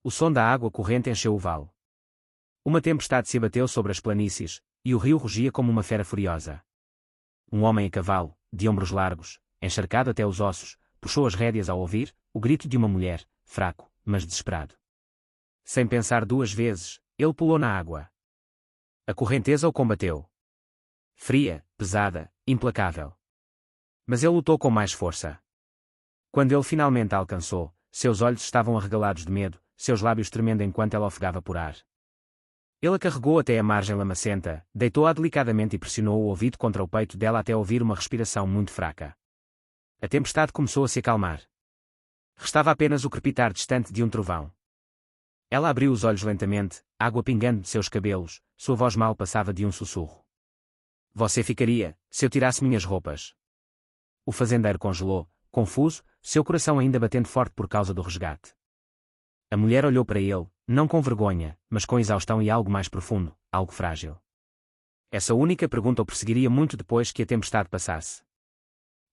o som da água corrente encheu o vale. Uma tempestade se abateu sobre as planícies, e o rio rugia como uma fera furiosa. Um homem a cavalo, de ombros largos, encharcado até os ossos, puxou as rédeas ao ouvir o grito de uma mulher, fraco, mas desesperado. Sem pensar duas vezes, ele pulou na água. A correnteza o combateu. Fria, pesada, implacável. Mas ele lutou com mais força. Quando ele finalmente a alcançou, seus olhos estavam arregalados de medo, seus lábios tremendo enquanto ela ofegava por ar. Ele a carregou até a margem lamacenta, deitou-a delicadamente e pressionou o ouvido contra o peito dela até ouvir uma respiração muito fraca. A tempestade começou a se acalmar. Restava apenas o crepitar distante de um trovão. Ela abriu os olhos lentamente, água pingando de seus cabelos, sua voz mal passava de um sussurro. Você ficaria, se eu tirasse minhas roupas. O fazendeiro congelou, confuso, seu coração ainda batendo forte por causa do resgate. A mulher olhou para ele, não com vergonha, mas com exaustão e algo mais profundo, algo frágil. Essa única pergunta o perseguiria muito depois que a tempestade passasse.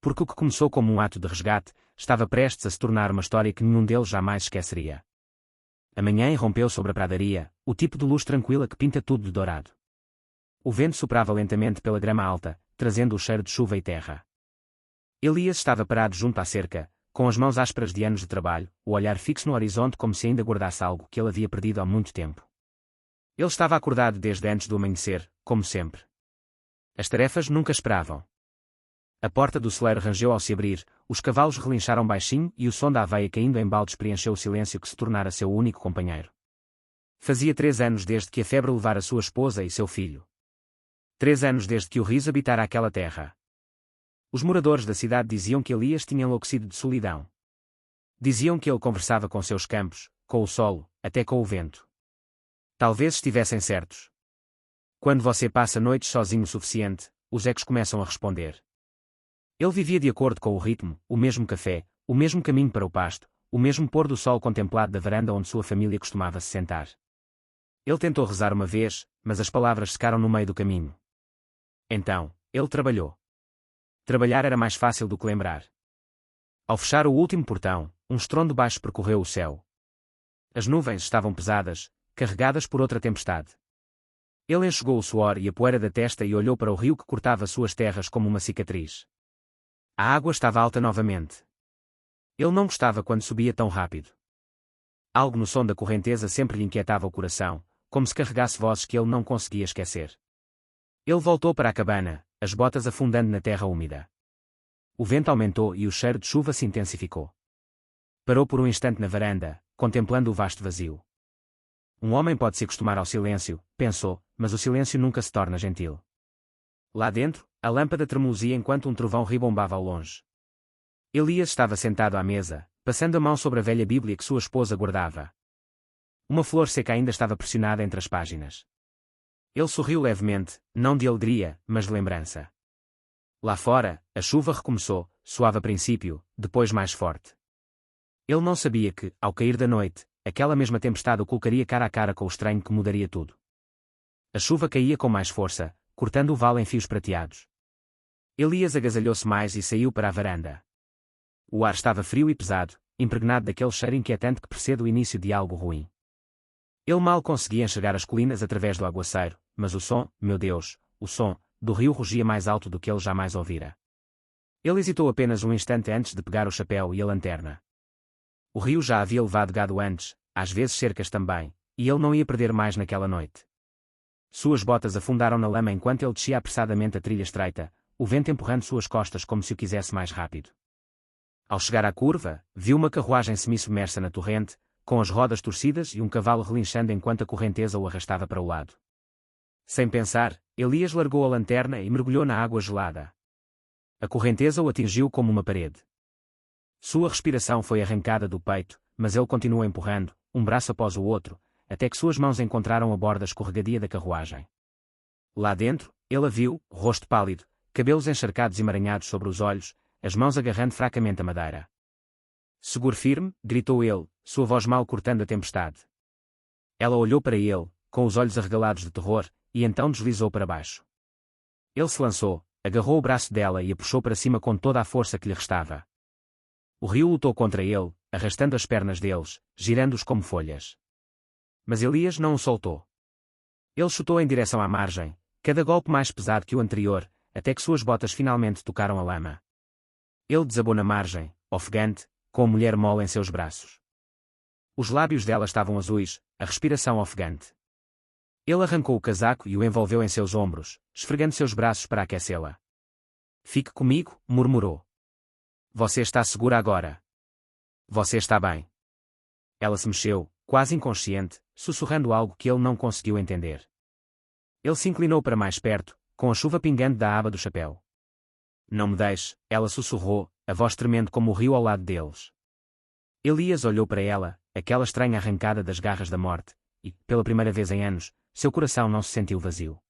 Porque o que começou como um ato de resgate, estava prestes a se tornar uma história que nenhum deles jamais esqueceria. A manhã irrompeu sobre a pradaria, o tipo de luz tranquila que pinta tudo de dourado. O vento soprava lentamente pela grama alta, trazendo o cheiro de chuva e terra. Elias estava parado junto à cerca, com as mãos ásperas de anos de trabalho, o olhar fixo no horizonte como se ainda guardasse algo que ele havia perdido há muito tempo. Ele estava acordado desde antes do amanhecer, como sempre. As tarefas nunca esperavam. A porta do celeiro rangeu ao se abrir, os cavalos relincharam baixinho e o som da aveia caindo em baldes preencheu o silêncio que se tornara seu único companheiro. Fazia 3 anos desde que a febre levara sua esposa e seu filho. 3 anos desde que o riso habitara aquela terra. Os moradores da cidade diziam que Elias tinha enlouquecido de solidão. Diziam que ele conversava com seus campos, com o solo, até com o vento. Talvez estivessem certos. Quando você passa noites sozinho o suficiente, os ecos começam a responder. Ele vivia de acordo com o ritmo, o mesmo café, o mesmo caminho para o pasto, o mesmo pôr do sol contemplado da varanda onde sua família costumava se sentar. Ele tentou rezar uma vez, mas as palavras secaram no meio do caminho. Então, ele trabalhou. Trabalhar era mais fácil do que lembrar. Ao fechar o último portão, um estrondo baixo percorreu o céu. As nuvens estavam pesadas, carregadas por outra tempestade. Ele enxugou o suor e a poeira da testa e olhou para o rio que cortava suas terras como uma cicatriz. A água estava alta novamente. Ele não gostava quando subia tão rápido. Algo no som da correnteza sempre lhe inquietava o coração, como se carregasse vozes que ele não conseguia esquecer. Ele voltou para a cabana, as botas afundando na terra úmida. O vento aumentou e o cheiro de chuva se intensificou. Parou por um instante na varanda, contemplando o vasto vazio. Um homem pode se acostumar ao silêncio, pensou, mas o silêncio nunca se torna gentil. Lá dentro, a lâmpada tremuluzia enquanto um trovão ribombava ao longe. Elias estava sentado à mesa, passando a mão sobre a velha Bíblia que sua esposa guardava. Uma flor seca ainda estava pressionada entre as páginas. Ele sorriu levemente, não de alegria, mas de lembrança. Lá fora, a chuva recomeçou, suave a princípio, depois mais forte. Ele não sabia que, ao cair da noite, aquela mesma tempestade o colocaria cara a cara com o estranho que mudaria tudo. A chuva caía com mais força, cortando o vale em fios prateados. Elias agasalhou-se mais e saiu para a varanda. O ar estava frio e pesado, impregnado daquele cheiro inquietante que precede o início de algo ruim. Ele mal conseguia enxergar as colinas através do aguaceiro, mas o som, meu Deus, o som, do rio rugia mais alto do que ele jamais ouvira. Ele hesitou apenas um instante antes de pegar o chapéu e a lanterna. O rio já havia levado gado antes, às vezes cercas também, e ele não ia perder mais naquela noite. Suas botas afundaram na lama enquanto ele descia apressadamente a trilha estreita, o vento empurrando suas costas como se o quisesse mais rápido. Ao chegar à curva, viu uma carruagem semi-submersa na torrente, com as rodas torcidas e um cavalo relinchando enquanto a correnteza o arrastava para o lado. Sem pensar, Elias largou a lanterna e mergulhou na água gelada. A correnteza o atingiu como uma parede. Sua respiração foi arrancada do peito, mas ele continuou empurrando, um braço após o outro, até que suas mãos encontraram a borda escorregadia da carruagem. Lá dentro, ele a viu, rosto pálido, cabelos encharcados e emaranhados sobre os olhos, as mãos agarrando fracamente a madeira. Segure firme, gritou ele, sua voz mal cortando a tempestade. Ela olhou para ele, com os olhos arregalados de terror, e então deslizou para baixo. Ele se lançou, agarrou o braço dela e a puxou para cima com toda a força que lhe restava. O rio lutou contra ele, arrastando as pernas deles, girando-os como folhas. Mas Elias não o soltou. Ele chutou em direção à margem, cada golpe mais pesado que o anterior, até que suas botas finalmente tocaram a lama. Ele desabou na margem, ofegante, com a mulher mole em seus braços. Os lábios dela estavam azuis, a respiração ofegante. Ele arrancou o casaco e o envolveu em seus ombros, esfregando seus braços para aquecê-la. Fique comigo, murmurou. Você está segura agora. Você está bem. Ela se mexeu, quase inconsciente, sussurrando algo que ele não conseguiu entender. Ele se inclinou para mais perto, com a chuva pingando da aba do chapéu. Não me deixe, ela sussurrou, a voz tremendo como o rio ao lado deles. Elias olhou para ela, aquela estranha arrancada das garras da morte, e, pela primeira vez em anos, seu coração não se sentiu vazio.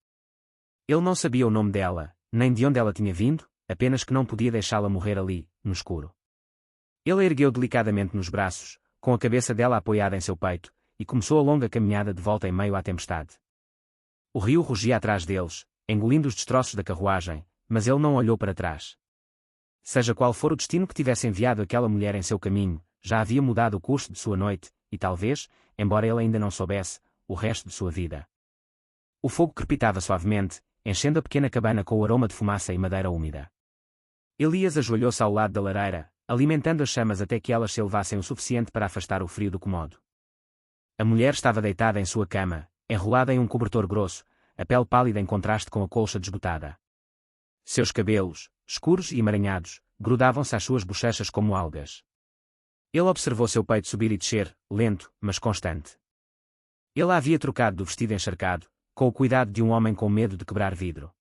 Ele não sabia o nome dela, nem de onde ela tinha vindo, apenas que não podia deixá-la morrer ali, no escuro. Ele a ergueu delicadamente nos braços, com a cabeça dela apoiada em seu peito, e começou a longa caminhada de volta em meio à tempestade. O rio rugia atrás deles, engolindo os destroços da carruagem, mas ele não olhou para trás. Seja qual for o destino que tivesse enviado aquela mulher em seu caminho, já havia mudado o curso de sua noite, e talvez, embora ele ainda não soubesse, o resto de sua vida. O fogo crepitava suavemente, enchendo a pequena cabana com o aroma de fumaça e madeira úmida. Elias ajoelhou-se ao lado da lareira, alimentando as chamas até que elas se elevassem o suficiente para afastar o frio do cômodo. A mulher estava deitada em sua cama, enrolada em um cobertor grosso, a pele pálida em contraste com a colcha desbotada. Seus cabelos, escuros e emaranhados, grudavam-se às suas bochechas como algas. Ele observou seu peito subir e descer, lento, mas constante. Ele a havia trocado do vestido encharcado, com o cuidado de um homem com medo de quebrar vidro.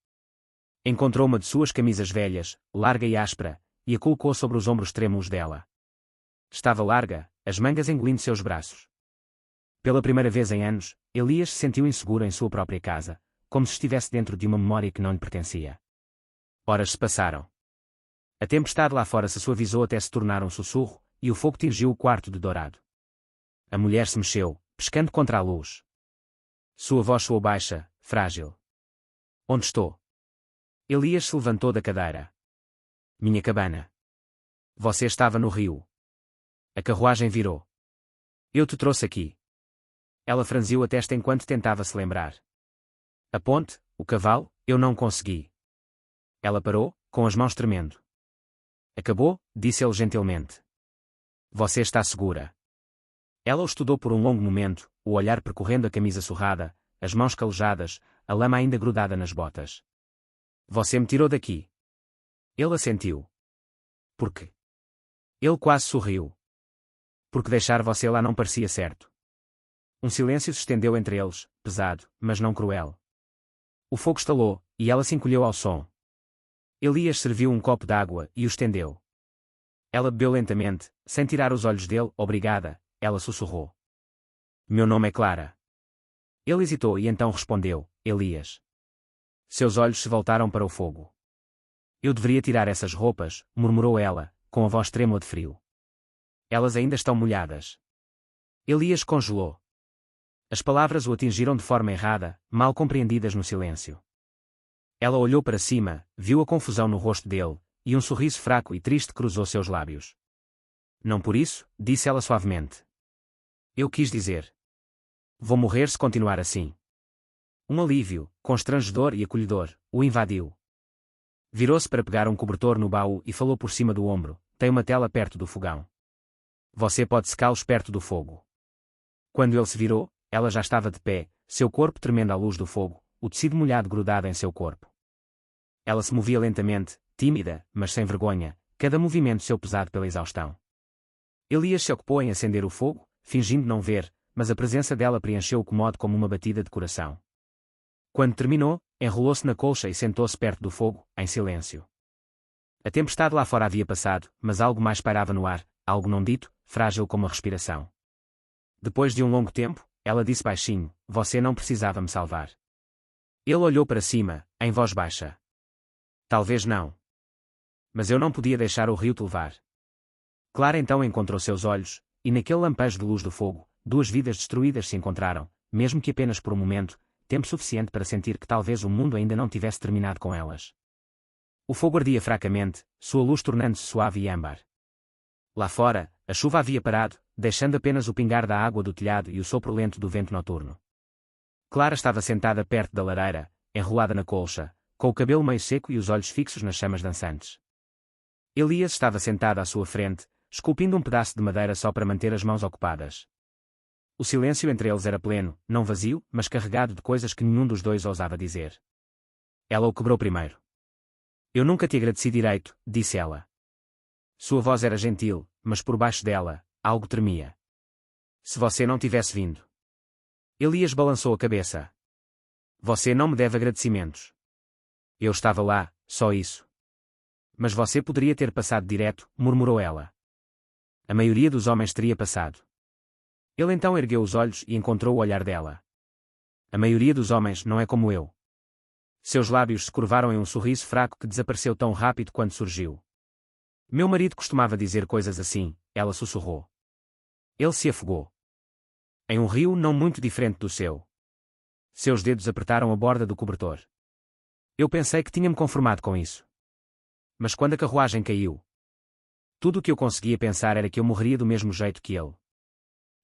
Encontrou uma de suas camisas velhas, larga e áspera, e a colocou sobre os ombros trêmulos dela. Estava larga, as mangas engolindo seus braços. Pela primeira vez em anos, Elias se sentiu inseguro em sua própria casa, como se estivesse dentro de uma memória que não lhe pertencia. Horas se passaram. A tempestade lá fora se suavizou até se tornar um sussurro, e o fogo tingiu o quarto de dourado. A mulher se mexeu, pescando contra a luz. Sua voz soou baixa, frágil. Onde estou? Elias se levantou da cadeira. Minha cabana. Você estava no rio. A carruagem virou. Eu te trouxe aqui. Ela franziu a testa enquanto tentava se lembrar. A ponte, o cavalo, eu não consegui. Ela parou, com as mãos tremendo. Acabou, disse ele gentilmente. Você está segura. Ela o estudou por um longo momento, o olhar percorrendo a camisa surrada, as mãos calejadas, a lama ainda grudada nas botas. Você me tirou daqui. Ele assentiu. Por quê? Ele quase sorriu. Porque deixar você lá não parecia certo. Um silêncio se estendeu entre eles, pesado, mas não cruel. O fogo estalou, e ela se encolheu ao som. Elias serviu um copo d'água e o estendeu. Ela bebeu lentamente, sem tirar os olhos dele. Obrigada, ela sussurrou. Meu nome é Clara. Ele hesitou e então respondeu, Elias. Seus olhos se voltaram para o fogo. Eu deveria tirar essas roupas, murmurou ela, com a voz trêmula de frio. Elas ainda estão molhadas. Elias congelou. As palavras o atingiram de forma errada, mal compreendidas no silêncio. Ela olhou para cima, viu a confusão no rosto dele, e um sorriso fraco e triste cruzou seus lábios. Não por isso, disse ela suavemente. Eu quis dizer. Vou morrer se continuar assim. Um alívio, constrangedor e acolhedor, o invadiu. Virou-se para pegar um cobertor no baú e falou por cima do ombro, tem uma tela perto do fogão. Você pode secá-los perto do fogo. Quando ele se virou, ela já estava de pé, seu corpo tremendo à luz do fogo, o tecido molhado grudado em seu corpo. Ela se movia lentamente, tímida, mas sem vergonha, cada movimento seu pesado pela exaustão. Elias se ocupou em acender o fogo, fingindo não ver, mas a presença dela preencheu o cômodo como uma batida de coração. Quando terminou, enrolou-se na colcha e sentou-se perto do fogo, em silêncio. A tempestade lá fora havia passado, mas algo mais pairava no ar, algo não dito, frágil como a respiração. Depois de um longo tempo, ela disse baixinho, você não precisava me salvar. Ele olhou para cima, em voz baixa. Talvez não. Mas eu não podia deixar o rio te levar. Clara então encontrou seus olhos, e naquele lampejo de luz do fogo, duas vidas destruídas se encontraram, mesmo que apenas por um momento, tempo suficiente para sentir que talvez o mundo ainda não tivesse terminado com elas. O fogo ardia fracamente, sua luz tornando-se suave e âmbar. Lá fora, a chuva havia parado, deixando apenas o pingar da água do telhado e o sopro lento do vento noturno. Clara estava sentada perto da lareira, enrolada na colcha, com o cabelo meio seco e os olhos fixos nas chamas dançantes. Elias estava sentado à sua frente, esculpindo um pedaço de madeira só para manter as mãos ocupadas. O silêncio entre eles era pleno, não vazio, mas carregado de coisas que nenhum dos dois ousava dizer. Ela o quebrou primeiro. Eu nunca te agradeci direito, disse ela. Sua voz era gentil, mas por baixo dela, algo tremia. Se você não tivesse vindo. Elias balançou a cabeça. Você não me deve agradecimentos. Eu estava lá, só isso. Mas você poderia ter passado direto, murmurou ela. A maioria dos homens teria passado. Ele então ergueu os olhos e encontrou o olhar dela. A maioria dos homens não é como eu. Seus lábios se curvaram em um sorriso fraco que desapareceu tão rápido quando surgiu. Meu marido costumava dizer coisas assim, ela sussurrou. Ele se afogou. Em um rio não muito diferente do seu. Seus dedos apertaram a borda do cobertor. Eu pensei que tinha-me conformado com isso. Mas quando a carruagem caiu, tudo o que eu conseguia pensar era que eu morreria do mesmo jeito que ele.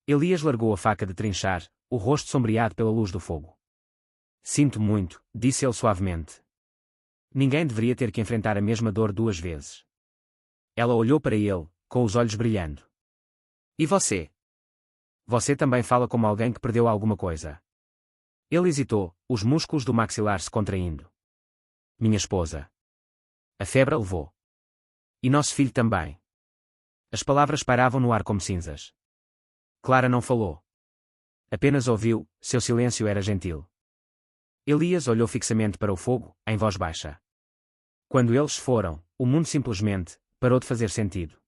Elias largou a faca de trinchar, o rosto sombreado pela luz do fogo. Sinto muito, disse ele suavemente. Ninguém deveria ter que enfrentar a mesma dor 2 vezes. Ela olhou para ele, com os olhos brilhando. E você? Você também fala como alguém que perdeu alguma coisa. Ele hesitou, os músculos do maxilar se contraindo. Minha esposa. A febre a levou. E nosso filho também. As palavras pairavam no ar como cinzas. Clara não falou. Apenas ouviu, seu silêncio era gentil. Elias olhou fixamente para o fogo, em voz baixa. Quando eles foram, o mundo simplesmente parou de fazer sentido.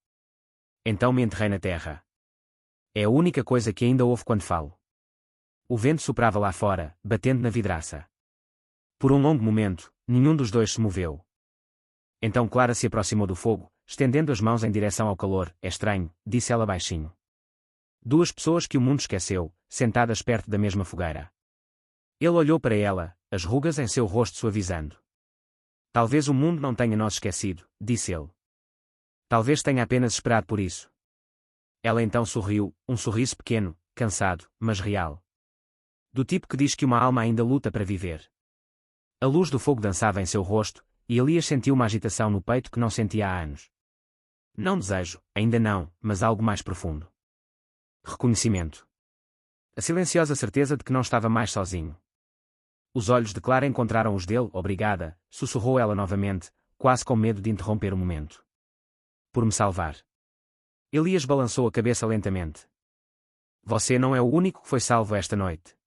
Então me enterrei na terra. É a única coisa que ainda ouvo quando falo. O vento soprava lá fora, batendo na vidraça. Por um longo momento, nenhum dos dois se moveu. Então Clara se aproximou do fogo, estendendo as mãos em direção ao calor. É estranho, disse ela baixinho. 2 pessoas que o mundo esqueceu, sentadas perto da mesma fogueira. Ele olhou para ela, as rugas em seu rosto suavizando. Talvez o mundo não tenha nos esquecido, disse ele. Talvez tenha apenas esperado por isso. Ela então sorriu, um sorriso pequeno, cansado, mas real. Do tipo que diz que uma alma ainda luta para viver. A luz do fogo dançava em seu rosto, e Elias sentiu uma agitação no peito que não sentia há anos. Não desejo, ainda não, mas algo mais profundo. Reconhecimento. A silenciosa certeza de que não estava mais sozinho. Os olhos de Clara encontraram os dele. Obrigada, sussurrou ela novamente, quase com medo de interromper o momento. Por me salvar. Elias balançou a cabeça lentamente. Você não é o único que foi salvo esta noite.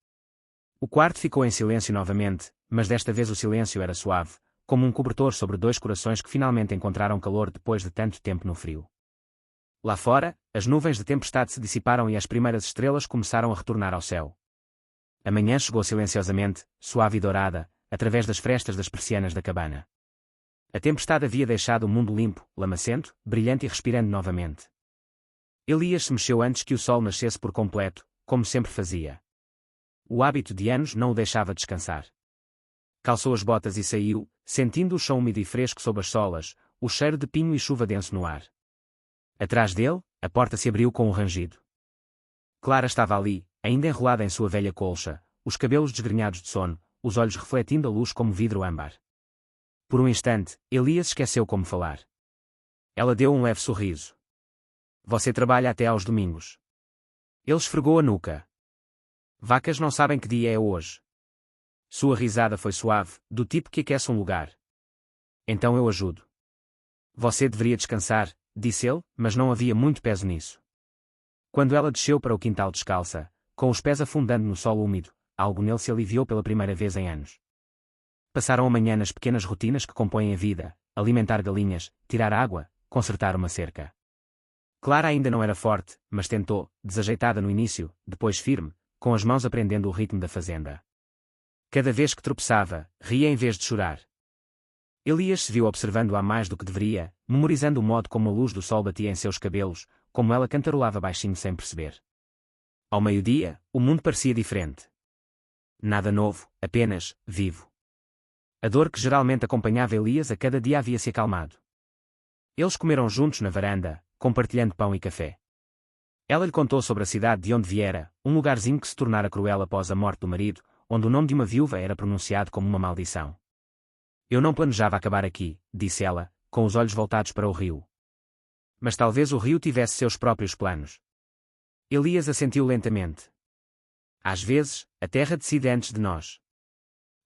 O quarto ficou em silêncio novamente, mas desta vez o silêncio era suave, como um cobertor sobre 2 corações que finalmente encontraram calor depois de tanto tempo no frio. Lá fora, as nuvens de tempestade se dissiparam e as primeiras estrelas começaram a retornar ao céu. A manhã chegou silenciosamente, suave e dourada, através das frestas das persianas da cabana. A tempestade havia deixado o mundo limpo, lamacento, brilhante e respirando novamente. Elias se mexeu antes que o sol nascesse por completo, como sempre fazia. O hábito de anos não o deixava descansar. Calçou as botas e saiu, sentindo o chão úmido e fresco sob as solas, o cheiro de pinho e chuva denso no ar. Atrás dele, a porta se abriu com um rangido. Clara estava ali, ainda enrolada em sua velha colcha, os cabelos desgrenhados de sono, os olhos refletindo a luz como vidro âmbar. Por um instante, Elias esqueceu como falar. Ela deu um leve sorriso. Você trabalha até aos domingos. Ele esfregou a nuca. Vacas não sabem que dia é hoje. Sua risada foi suave, do tipo que aquece um lugar. Então eu ajudo. Você deveria descansar, disse ele, mas não havia muito peso nisso. Quando ela desceu para o quintal descalça, com os pés afundando no solo úmido, algo nele se aliviou pela primeira vez em anos. Passaram a manhã nas pequenas rotinas que compõem a vida, alimentar galinhas, tirar água, consertar uma cerca. Clara ainda não era forte, mas tentou, desajeitada no início, depois firme, com as mãos aprendendo o ritmo da fazenda. Cada vez que tropeçava, ria em vez de chorar. Elias se viu observando-a mais do que deveria, memorizando o modo como a luz do sol batia em seus cabelos, como ela cantarolava baixinho sem perceber. Ao meio-dia, o mundo parecia diferente. Nada novo, apenas, vivo. A dor que geralmente acompanhava Elias a cada dia havia se acalmado. Eles comeram juntos na varanda, compartilhando pão e café. Ela lhe contou sobre a cidade de onde viera, um lugarzinho que se tornara cruel após a morte do marido, onde o nome de uma viúva era pronunciado como uma maldição. Eu não planejava acabar aqui, disse ela, com os olhos voltados para o rio. Mas talvez o rio tivesse seus próprios planos. Elias assentiu lentamente. Às vezes, a terra decide antes de nós.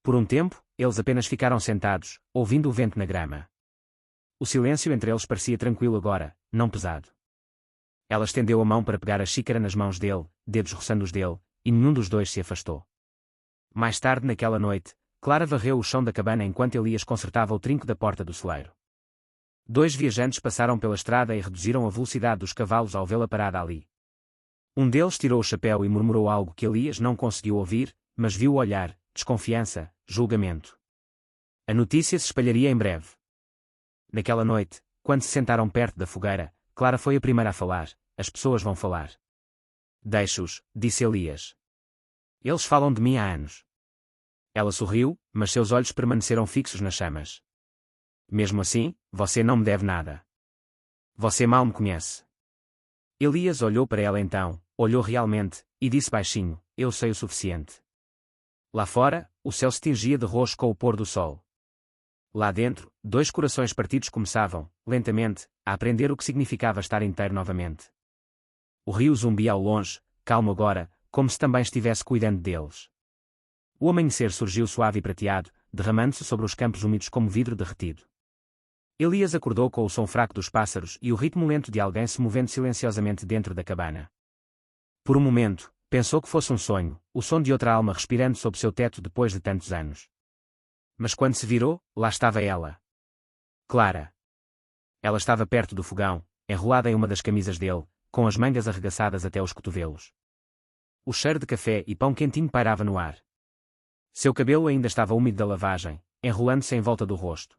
Por um tempo, eles apenas ficaram sentados, ouvindo o vento na grama. O silêncio entre eles parecia tranquilo agora, não pesado. Ela estendeu a mão para pegar a xícara nas mãos dele, dedos roçando os dele, e nenhum dos dois se afastou. Mais tarde naquela noite, Clara varreu o chão da cabana enquanto Elias consertava o trinco da porta do celeiro. 2 viajantes passaram pela estrada e reduziram a velocidade dos cavalos ao vê-la parada ali. Um deles tirou o chapéu e murmurou algo que Elias não conseguiu ouvir, mas viu o olhar, desconfiança, julgamento. A notícia se espalharia em breve. Naquela noite, quando se sentaram perto da fogueira, Clara foi a primeira a falar. As pessoas vão falar. Deixe-os, disse Elias. Eles falam de mim há anos. Ela sorriu, mas seus olhos permaneceram fixos nas chamas. Mesmo assim, você não me deve nada. Você mal me conhece. Elias olhou para ela então, olhou realmente, e disse baixinho, eu sei o suficiente. Lá fora, o céu se tingia de roxo com o pôr do sol. Lá dentro, 2 corações partidos começavam, lentamente, a aprender o que significava estar inteiro novamente. O rio zumbia ao longe, calmo agora, como se também estivesse cuidando deles. O amanhecer surgiu suave e prateado, derramando-se sobre os campos úmidos como vidro derretido. Elias acordou com o som fraco dos pássaros e o ritmo lento de alguém se movendo silenciosamente dentro da cabana. Por um momento, pensou que fosse um sonho, o som de outra alma respirando sob seu teto depois de tantos anos. Mas quando se virou, lá estava ela. Clara. Ela estava perto do fogão, enrolada em uma das camisas dele, com as mangas arregaçadas até os cotovelos. O cheiro de café e pão quentinho pairava no ar. Seu cabelo ainda estava úmido da lavagem, enrolando-se em volta do rosto.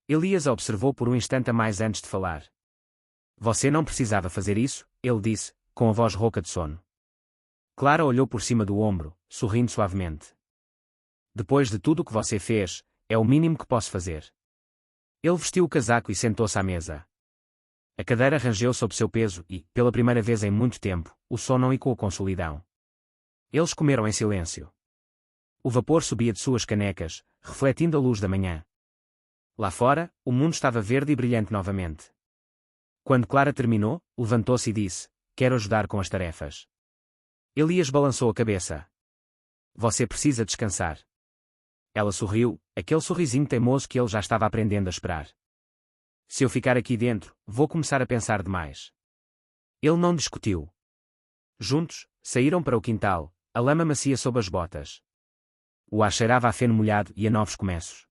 Elias a observou por um instante a mais antes de falar. Você não precisava fazer isso, ele disse, com a voz rouca de sono. Clara olhou por cima do ombro, sorrindo suavemente. Depois de tudo o que você fez, é o mínimo que posso fazer. Ele vestiu o casaco e sentou-se à mesa. A cadeira rangeu sob seu peso e, pela primeira vez em muito tempo, o som não ecoou com solidão. Eles comeram em silêncio. O vapor subia de suas canecas, refletindo a luz da manhã. Lá fora, o mundo estava verde e brilhante novamente. Quando Clara terminou, levantou-se e disse, quero ajudar com as tarefas. Elias balançou a cabeça. Você precisa descansar. Ela sorriu, aquele sorrisinho teimoso que ele já estava aprendendo a esperar. Se eu ficar aqui dentro, vou começar a pensar demais. Ele não discutiu. Juntos, saíram para o quintal, a lama macia sob as botas. O ar cheirava a feno molhado e a novos começos.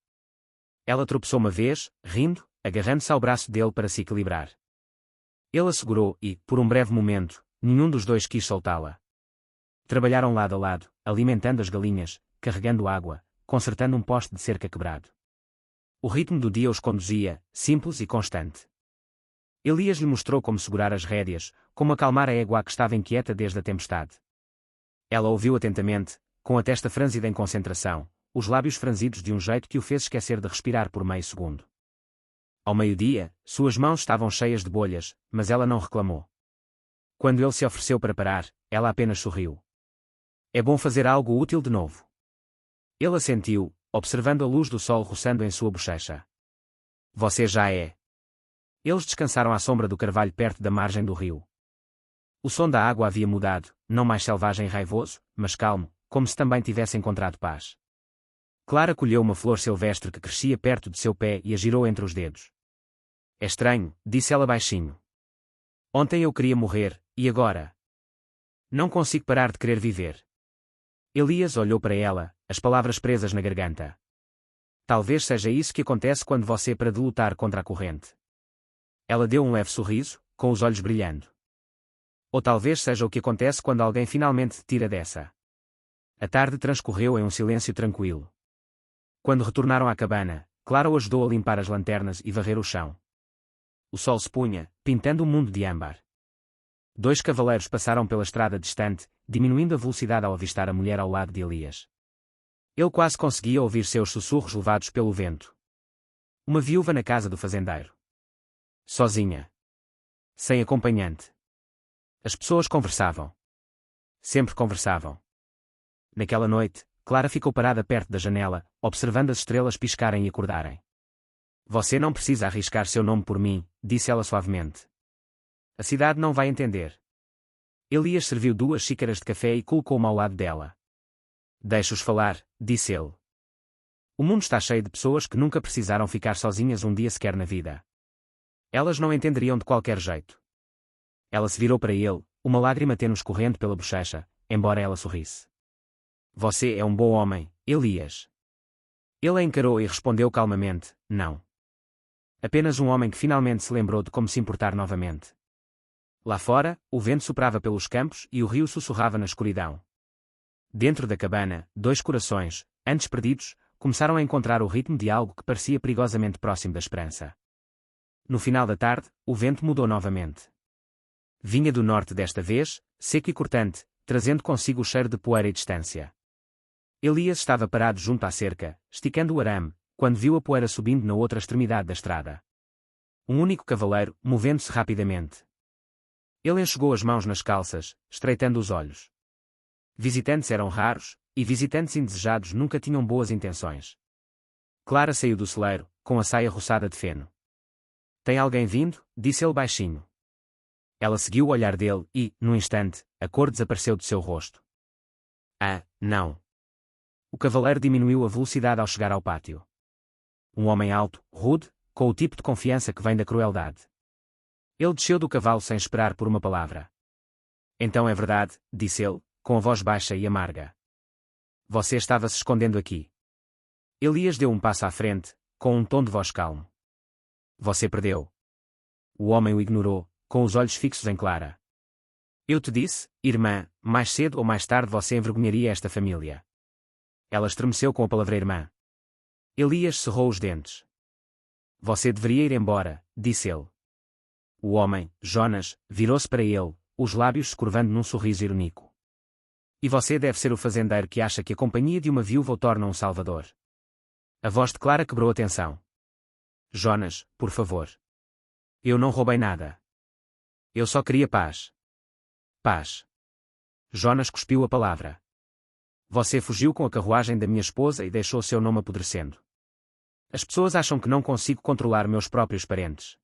Ela tropeçou uma vez, rindo, agarrando-se ao braço dele para se equilibrar. Ele a segurou e, por um breve momento, nenhum dos dois quis soltá-la. Trabalharam lado a lado, alimentando as galinhas, carregando água, consertando um poste de cerca quebrado. O ritmo do dia os conduzia, simples e constante. Elias lhe mostrou como segurar as rédeas, como acalmar a égua que estava inquieta desde a tempestade. Ela ouviu atentamente, com a testa franzida em concentração, os lábios franzidos de um jeito que o fez esquecer de respirar por meio segundo. Ao meio-dia, suas mãos estavam cheias de bolhas, mas ela não reclamou. Quando ele se ofereceu para parar, ela apenas sorriu. É bom fazer algo útil de novo. Ele assentiu, observando a luz do sol roçando em sua bochecha. Você já é. Eles descansaram à sombra do carvalho perto da margem do rio. O som da água havia mudado, não mais selvagem e raivoso, mas calmo, como se também tivesse encontrado paz. Clara colheu uma flor silvestre que crescia perto de seu pé e a girou entre os dedos. É estranho, disse ela baixinho. Ontem eu queria morrer, e agora? Não consigo parar de querer viver. Elias olhou para ela, as palavras presas na garganta. Talvez seja isso que acontece quando você para de lutar contra a corrente. Ela deu um leve sorriso, com os olhos brilhando. Ou talvez seja o que acontece quando alguém finalmente te tira dessa. A tarde transcorreu em um silêncio tranquilo. Quando retornaram à cabana, Clara o ajudou a limpar as lanternas e varrer o chão. O sol se punha, pintando o mundo de âmbar. 2 cavaleiros passaram pela estrada distante, diminuindo a velocidade ao avistar a mulher ao lado de Elias. Ele quase conseguia ouvir seus sussurros levados pelo vento. Uma viúva na casa do fazendeiro. Sozinha. Sem acompanhante. As pessoas conversavam. Sempre conversavam. Naquela noite, Clara ficou parada perto da janela, observando as estrelas piscarem e acordarem. Você não precisa arriscar seu nome por mim, disse ela suavemente. A cidade não vai entender. Elias serviu 2 xícaras de café e colocou-me ao lado dela. Deixe-os falar, disse ele. O mundo está cheio de pessoas que nunca precisaram ficar sozinhas um dia sequer na vida. Elas não entenderiam de qualquer jeito. Ela se virou para ele, uma lágrima tênue escorrendo pela bochecha, embora ela sorrisse. Você é um bom homem, Elias. Ele a encarou e respondeu calmamente, não. Apenas um homem que finalmente se lembrou de como se importar novamente. Lá fora, o vento soprava pelos campos e o rio sussurrava na escuridão. Dentro da cabana, 2 corações, antes perdidos, começaram a encontrar o ritmo de algo que parecia perigosamente próximo da esperança. No final da tarde, o vento mudou novamente. Vinha do norte desta vez, seco e cortante, trazendo consigo o cheiro de poeira e distância. Elias estava parado junto à cerca, esticando o arame, quando viu a poeira subindo na outra extremidade da estrada. Um único cavaleiro, movendo-se rapidamente. Ele enxugou as mãos nas calças, estreitando os olhos. Visitantes eram raros, e visitantes indesejados nunca tinham boas intenções. Clara saiu do celeiro, com a saia roçada de feno. Tem alguém vindo? Disse ele baixinho. Ela seguiu o olhar dele e, num instante, a cor desapareceu de seu rosto. Ah, não. O cavaleiro diminuiu a velocidade ao chegar ao pátio. Um homem alto, rude, com o tipo de confiança que vem da crueldade. Ele desceu do cavalo sem esperar por uma palavra. Então é verdade, disse ele, com a voz baixa e amarga. Você estava se escondendo aqui. Elias deu um passo à frente, com um tom de voz calmo. Você perdeu. O homem o ignorou, com os olhos fixos em Clara. Eu te disse, irmã, mais cedo ou mais tarde você envergonharia esta família. Ela estremeceu com a palavra irmã. Elias cerrou os dentes. Você deveria ir embora, disse ele. O homem, Jonas, virou-se para ele, os lábios se curvando num sorriso irônico. E você deve ser o fazendeiro que acha que a companhia de uma viúva o torna um salvador. A voz de Clara quebrou a tensão. Jonas, por favor. Eu não roubei nada. Eu só queria paz. Paz. Jonas cuspiu a palavra. Você fugiu com a carruagem da minha esposa e deixou seu nome apodrecendo. As pessoas acham que não consigo controlar meus próprios parentes.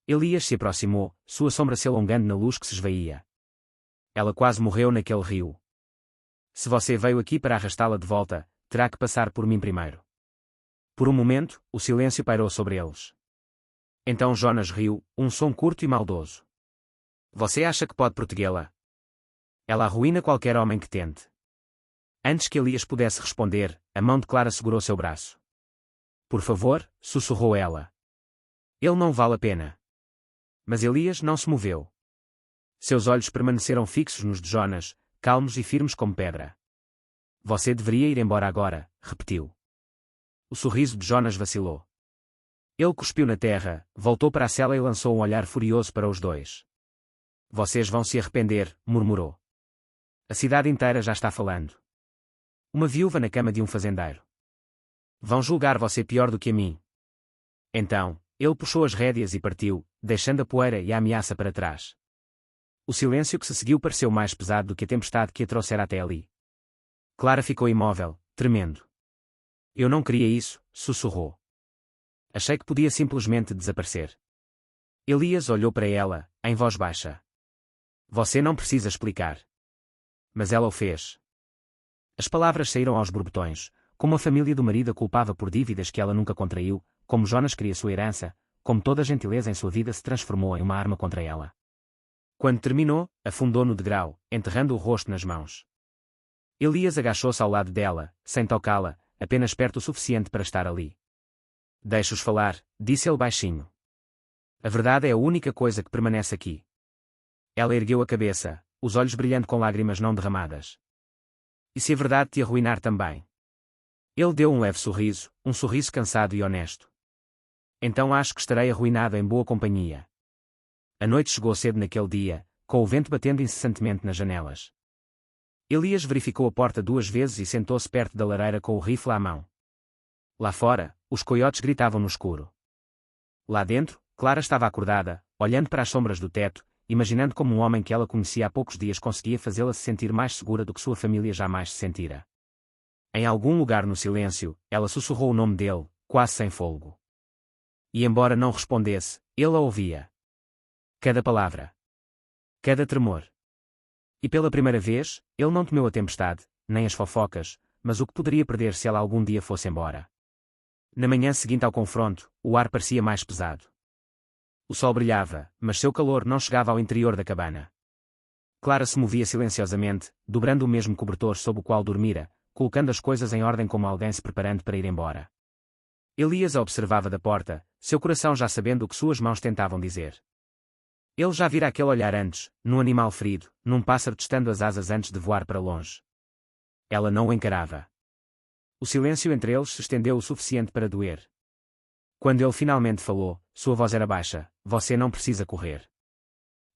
Elias se aproximou, sua sombra se alongando na luz que se esvaía. Ela quase morreu naquele rio. Se você veio aqui para arrastá-la de volta, terá que passar por mim primeiro. Por um momento, o silêncio pairou sobre eles. Então Jonas riu, um som curto e maldoso. Você acha que pode protegê-la? Ela arruína qualquer homem que tente. Antes que Elias pudesse responder, a mão de Clara segurou seu braço. Por favor, sussurrou ela. Ele não vale a pena. Mas Elias não se moveu. Seus olhos permaneceram fixos nos de Jonas, calmos e firmes como pedra. Você deveria ir embora agora, repetiu. O sorriso de Jonas vacilou. Ele cuspiu na terra, voltou para a cela e lançou um olhar furioso para os dois. Vocês vão se arrepender, murmurou. A cidade inteira já está falando. Uma viúva na cama de um fazendeiro. Vão julgar você pior do que a mim. Então, ele puxou as rédeas e partiu, deixando a poeira e a ameaça para trás. O silêncio que se seguiu pareceu mais pesado do que a tempestade que a trouxera até ali. Clara ficou imóvel, tremendo. Eu não queria isso, sussurrou. Achei que podia simplesmente desaparecer. Elias olhou para ela, em voz baixa. Você não precisa explicar. Mas ela o fez. As palavras saíram aos borbotões, como a família do marido a culpava por dívidas que ela nunca contraiu, como Jonas queria sua herança, como toda a gentileza em sua vida se transformou em uma arma contra ela. Quando terminou, afundou no degrau, enterrando o rosto nas mãos. Elias agachou-se ao lado dela, sem tocá-la, apenas perto o suficiente para estar ali. Deixe-os falar, disse ele baixinho. A verdade é a única coisa que permanece aqui. Ela ergueu a cabeça, os olhos brilhando com lágrimas não derramadas. E se a verdade te arruinar também? Ele deu um leve sorriso, um sorriso cansado e honesto. Então acho que estarei arruinado em boa companhia. A noite chegou cedo naquele dia, com o vento batendo incessantemente nas janelas. Elias verificou a porta 2 vezes e sentou-se perto da lareira com o rifle à mão. Lá fora, os coiotes gritavam no escuro. Lá dentro, Clara estava acordada, olhando para as sombras do teto, imaginando como um homem que ela conhecia há poucos dias conseguia fazê-la se sentir mais segura do que sua família jamais se sentira. Em algum lugar no silêncio, ela sussurrou o nome dele, quase sem fôlego. E embora não respondesse, ele a ouvia. Cada palavra. Cada tremor. E pela primeira vez, ele não temeu a tempestade, nem as fofocas, mas o que poderia perder se ela algum dia fosse embora. Na manhã seguinte ao confronto, o ar parecia mais pesado. O sol brilhava, mas seu calor não chegava ao interior da cabana. Clara se movia silenciosamente, dobrando o mesmo cobertor sob o qual dormira, colocando as coisas em ordem como alguém se preparando para ir embora. Elias a observava da porta, seu coração já sabendo o que suas mãos tentavam dizer. Ele já vira aquele olhar antes, num animal ferido, num pássaro testando as asas antes de voar para longe. Ela não o encarava. O silêncio entre eles se estendeu o suficiente para doer. Quando ele finalmente falou, sua voz era baixa: "Você não precisa correr."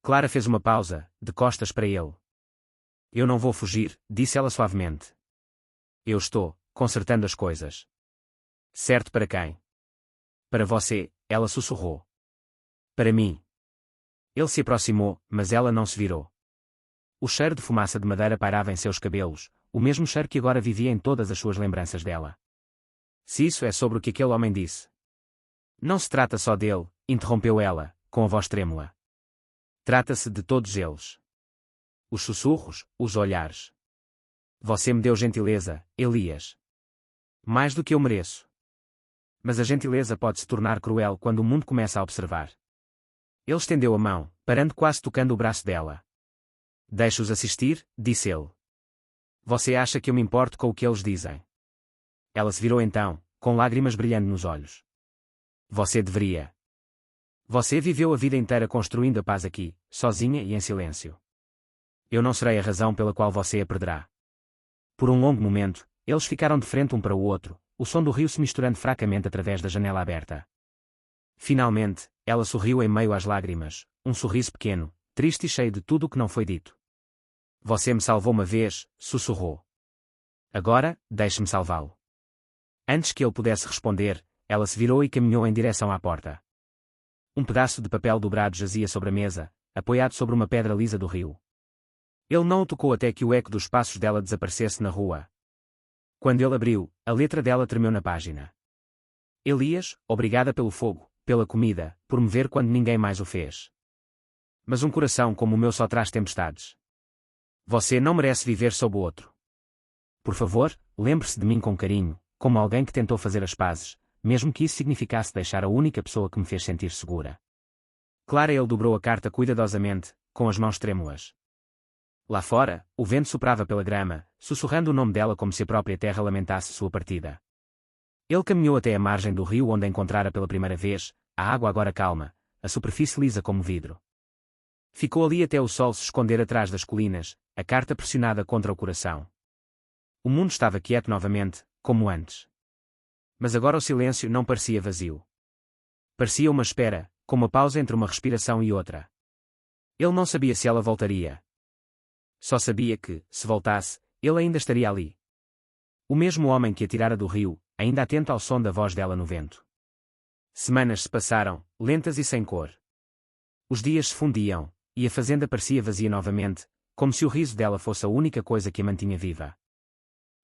Clara fez uma pausa, de costas para ele. "Eu não vou fugir", disse ela suavemente. "Eu estou consertando as coisas." "Certo para quem?" "Para você", ela sussurrou. "Para mim." Ele se aproximou, mas ela não se virou. O cheiro de fumaça de madeira pairava em seus cabelos, o mesmo cheiro que agora vivia em todas as suas lembranças dela. "Se isso é sobre o que aquele homem disse." "Não se trata só dele", interrompeu ela, com a voz trêmula. "Trata-se de todos eles. Os sussurros, os olhares. Você me deu gentileza, Elias. Mais do que eu mereço. Mas a gentileza pode se tornar cruel quando o mundo começa a observar." Ele estendeu a mão, parando quase tocando o braço dela. "Deixe-os assistir", disse ele. "Você acha que eu me importo com o que eles dizem?" Ela se virou então, com lágrimas brilhando nos olhos. "Você deveria. Você viveu a vida inteira construindo a paz aqui, sozinha e em silêncio. Eu não serei a razão pela qual você a perderá." Por um longo momento, eles ficaram de frente um para o outro, o som do rio se misturando fracamente através da janela aberta. Finalmente, ela sorriu em meio às lágrimas, um sorriso pequeno, triste e cheio de tudo o que não foi dito. "Você me salvou uma vez", sussurrou. "Agora, deixe-me salvá-lo." Antes que ele pudesse responder, ela se virou e caminhou em direção à porta. Um pedaço de papel dobrado jazia sobre a mesa, apoiado sobre uma pedra lisa do rio. Ele não o tocou até que o eco dos passos dela desaparecesse na rua. Quando ele abriu, a letra dela tremeu na página. "Elias, obrigada pelo fogo, pela comida, por me ver quando ninguém mais o fez. Mas um coração como o meu só traz tempestades. Você não merece viver sob o outro. Por favor, lembre-se de mim com carinho, como alguém que tentou fazer as pazes, mesmo que isso significasse deixar a única pessoa que me fez sentir segura." Clara ele dobrou a carta cuidadosamente, com as mãos trêmulas. Lá fora, o vento soprava pela grama, sussurrando o nome dela como se a própria terra lamentasse sua partida. Ele caminhou até a margem do rio onde a encontrara pela primeira vez, a água agora calma, a superfície lisa como vidro. Ficou ali até o sol se esconder atrás das colinas, a carta pressionada contra o coração. O mundo estava quieto novamente, como antes. Mas agora o silêncio não parecia vazio. Parecia uma espera, com uma pausa entre uma respiração e outra. Ele não sabia se ela voltaria. Só sabia que, se voltasse, ele ainda estaria ali. O mesmo homem que a tirara do rio, ainda atento ao som da voz dela no vento. Semanas se passaram, lentas e sem cor. Os dias se fundiam, e a fazenda parecia vazia novamente, como se o riso dela fosse a única coisa que a mantinha viva.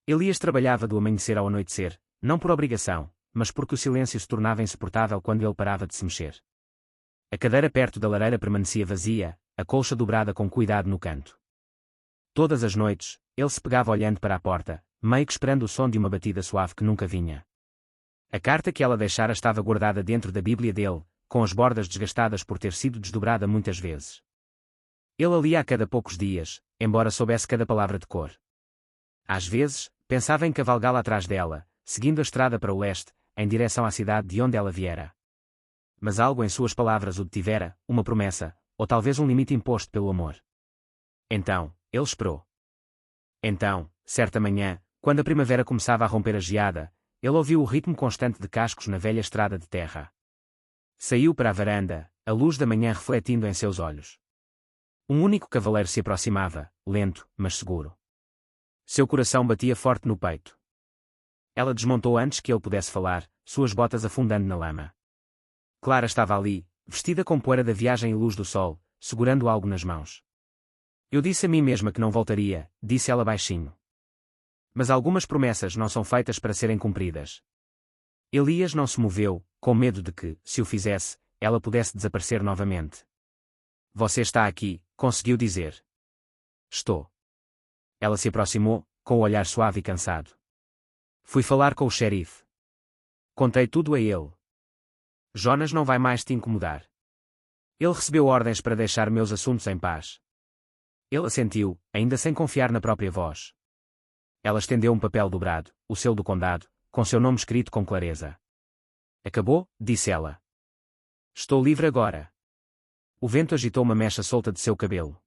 Elias trabalhava do amanhecer ao anoitecer, não por obrigação, mas porque o silêncio se tornava insuportável quando ele parava de se mexer. A cadeira perto da lareira permanecia vazia, a colcha dobrada com cuidado no canto. Todas as noites, ele se pegava olhando para a porta, meio que esperando o som de uma batida suave que nunca vinha. A carta que ela deixara estava guardada dentro da Bíblia dele, com as bordas desgastadas por ter sido desdobrada muitas vezes. Ele a lia a cada poucos dias, embora soubesse cada palavra de cor. Às vezes, pensava em cavalgá-la atrás dela, seguindo a estrada para o leste, em direção à cidade de onde ela viera. Mas algo em suas palavras o detivera, uma promessa, ou talvez um limite imposto pelo amor. Então, ele esperou. Então, certa manhã, quando a primavera começava a romper a geada, ele ouviu o ritmo constante de cascos na velha estrada de terra. Saiu para a varanda, a luz da manhã refletindo em seus olhos. Um único cavaleiro se aproximava, lento, mas seguro. Seu coração batia forte no peito. Ela desmontou antes que ele pudesse falar, suas botas afundando na lama. Clara estava ali, vestida com poeira da viagem e luz do sol, segurando algo nas mãos. Eu disse a mim mesma que não voltaria, disse ela baixinho. Mas algumas promessas não são feitas para serem cumpridas. Elias não se moveu, com medo de que, se o fizesse, ela pudesse desaparecer novamente. Você está aqui, conseguiu dizer. Estou. Ela se aproximou, com o olhar suave e cansado. Fui falar com o xerife. Contei tudo a ele. Jonas não vai mais te incomodar. Ele recebeu ordens para deixar meus assuntos em paz. Ele assentiu, ainda sem confiar na própria voz. Ela estendeu um papel dobrado, o selo do condado, com seu nome escrito com clareza. Acabou, disse ela. Estou livre agora. O vento agitou uma mecha solta de seu cabelo.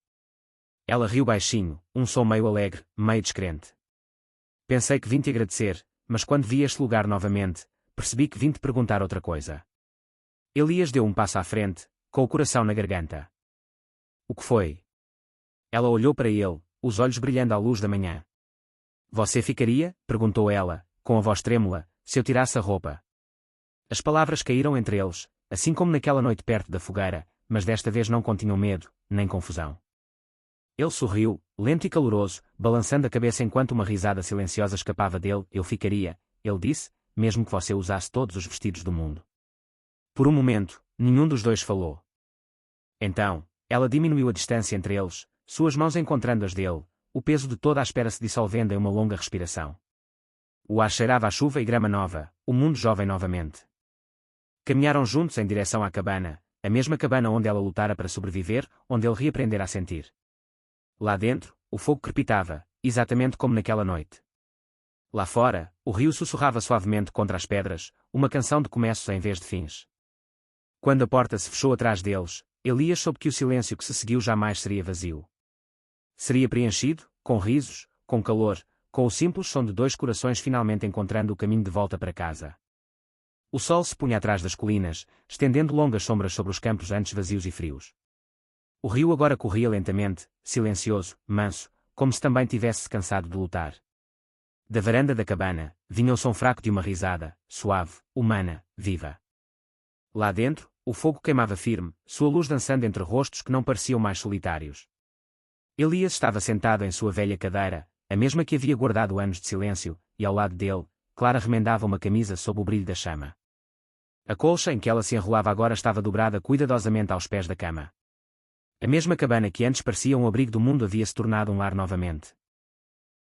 Ela riu baixinho, um som meio alegre, meio descrente. Pensei que vim te agradecer, mas quando vi este lugar novamente, percebi que vim te perguntar outra coisa. Elias deu um passo à frente, com o coração na garganta. O que foi? Ela olhou para ele, os olhos brilhando à luz da manhã. Você ficaria? Perguntou ela, com a voz trêmula, se eu tirasse a roupa. As palavras caíram entre eles, assim como naquela noite perto da fogueira, mas desta vez não continham medo, nem confusão. Ele sorriu, lento e caloroso, balançando a cabeça enquanto uma risada silenciosa escapava dele. Eu ficaria, ele disse, mesmo que você usasse todos os vestidos do mundo. Por um momento, nenhum dos dois falou. Então, ela diminuiu a distância entre eles, suas mãos encontrando as dele, o peso de toda a espera se dissolvendo em uma longa respiração. O ar cheirava a chuva e grama nova, o mundo jovem novamente. Caminharam juntos em direção à cabana, a mesma cabana onde ela lutara para sobreviver, onde ele reaprendera a sentir. Lá dentro, o fogo crepitava, exatamente como naquela noite. Lá fora, o rio sussurrava suavemente contra as pedras, uma canção de começos em vez de fins. Quando a porta se fechou atrás deles, Elias soube que o silêncio que se seguiu jamais seria vazio. Seria preenchido, com risos, com calor, com o simples som de dois corações finalmente encontrando o caminho de volta para casa. O sol se punha atrás das colinas, estendendo longas sombras sobre os campos antes vazios e frios. O rio agora corria lentamente, silencioso, manso, como se também tivesse-se cansado de lutar. Da varanda da cabana, vinha o som fraco de uma risada, suave, humana, viva. Lá dentro, o fogo queimava firme, sua luz dançando entre rostos que não pareciam mais solitários. Elias estava sentado em sua velha cadeira, a mesma que havia guardado anos de silêncio, e ao lado dele, Clara remendava uma camisa sob o brilho da chama. A colcha em que ela se enrolava agora estava dobrada cuidadosamente aos pés da cama. A mesma cabana que antes parecia um abrigo do mundo havia se tornado um lar novamente.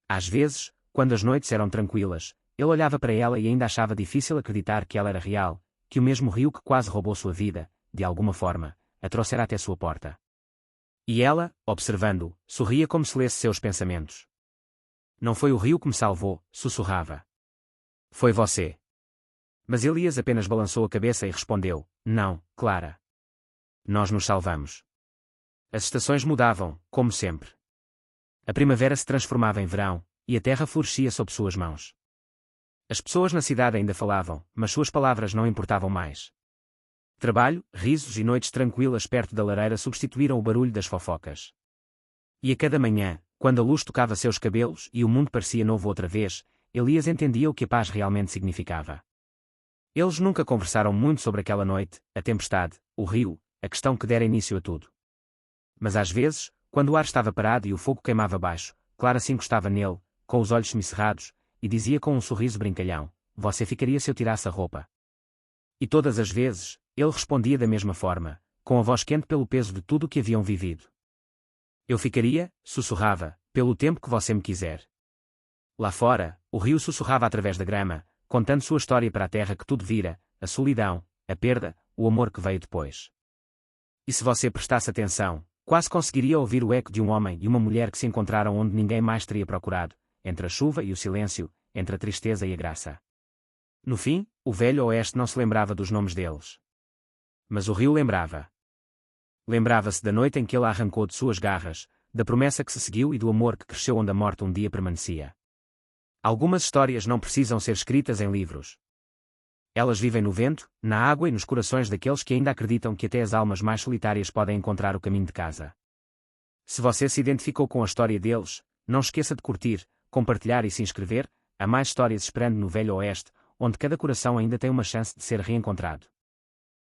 Às vezes, quando as noites eram tranquilas, ele olhava para ela e ainda achava difícil acreditar que ela era real, que o mesmo rio que quase roubou sua vida, de alguma forma, a trouxera até sua porta. E ela, observando-o, sorria como se lesse seus pensamentos. Não foi o rio que me salvou, sussurrava. Foi você. Mas Elias apenas balançou a cabeça e respondeu, não, Clara. Nós nos salvamos. As estações mudavam, como sempre. A primavera se transformava em verão, e a terra florescia sob suas mãos. As pessoas na cidade ainda falavam, mas suas palavras não importavam mais. Trabalho, risos e noites tranquilas perto da lareira substituíram o barulho das fofocas. E a cada manhã, quando a luz tocava seus cabelos e o mundo parecia novo outra vez, Elias entendia o que a paz realmente significava. Eles nunca conversaram muito sobre aquela noite, a tempestade, o rio, a questão que dera início a tudo. Mas às vezes, quando o ar estava parado e o fogo queimava baixo, Clara se encostava nele, com os olhos semicerrados, e dizia com um sorriso brincalhão, você ficaria se eu tirasse a roupa. E todas as vezes, ele respondia da mesma forma, com a voz quente pelo peso de tudo o que haviam vivido. Eu ficaria, sussurrava, pelo tempo que você me quiser. Lá fora, o rio sussurrava através da grama, contando sua história para a terra que tudo vira, a solidão, a perda, o amor que veio depois. E se você prestasse atenção, quase conseguiria ouvir o eco de um homem e uma mulher que se encontraram onde ninguém mais teria procurado, entre a chuva e o silêncio, entre a tristeza e a graça. No fim, o velho oeste não se lembrava dos nomes deles. Mas o rio lembrava. Lembrava-se da noite em que ele a arrancou de suas garras, da promessa que se seguiu e do amor que cresceu onde a morte um dia permanecia. Algumas histórias não precisam ser escritas em livros. Elas vivem no vento, na água e nos corações daqueles que ainda acreditam que até as almas mais solitárias podem encontrar o caminho de casa. Se você se identificou com a história deles, não esqueça de curtir, compartilhar e se inscrever. Há mais histórias esperando no Velho Oeste, onde cada coração ainda tem uma chance de ser reencontrado.